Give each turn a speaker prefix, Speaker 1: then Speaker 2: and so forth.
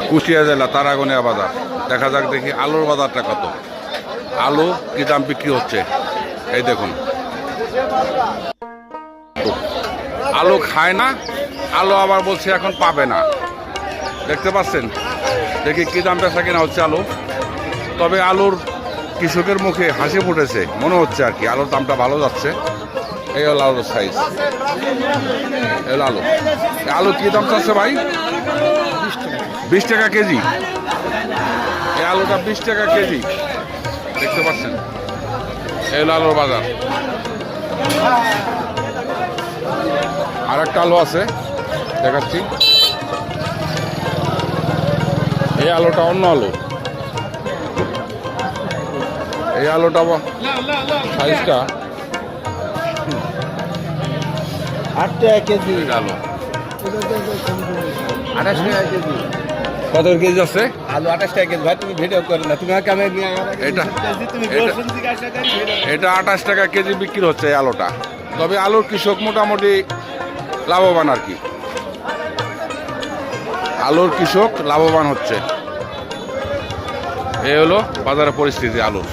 Speaker 1: কুষ্টিয়া জেলা তারাগনিয়া বাজার। দেখা যাক দেখি আলুর বাজারটা কত, আলু কি দাম বিক্রি হচ্ছে। এই দেখুন আলু খায় না, আলু আবার বলছে এখন পাবে না। দেখতে পাচ্ছেন, দেখি কি দাম বেচা কিনা হচ্ছে আলু। তবে আলুর কৃষকের মুখে হাসি ফুটেছে মনে হচ্ছে আর কি, আলুর দামটা ভালো যাচ্ছে। এই হলো আলুর সাইজ, এই হলো আলু। আলু কি দাম চাচ্ছে ভাই? 20 টাকা কেজি। এই আলুটা 20 টাকা কেজি, দেখতে পাচ্ছেন। এই হলো আলুর বাজার। আর একটা আলু আছে দেখাচ্ছি। এই আলুটা অন্য আলু, এই আলুটা সাইজটা
Speaker 2: 8 টাকা কেজি।
Speaker 1: আলু
Speaker 2: 28 টাকা কেজি।
Speaker 1: কত কেজি আছে?
Speaker 2: আলু 28 টাকা কেজি। ভাই তুমি ভিডিও করো না, তুমি কামে নিয়ে
Speaker 1: এটা
Speaker 2: তুমি
Speaker 1: এটা-
Speaker 2: বলছেন জিজ্ঞাসা করি
Speaker 1: এটা 28 টাকা কেজি বিক্রি হচ্ছে এই আলুটা। তবে আলুর কৃষক মোটামুটি লাভবান আর কি, আলুর কৃষক লাভবান হচ্ছে। এই হলো বাজারের পরিস্থিতি আলুর।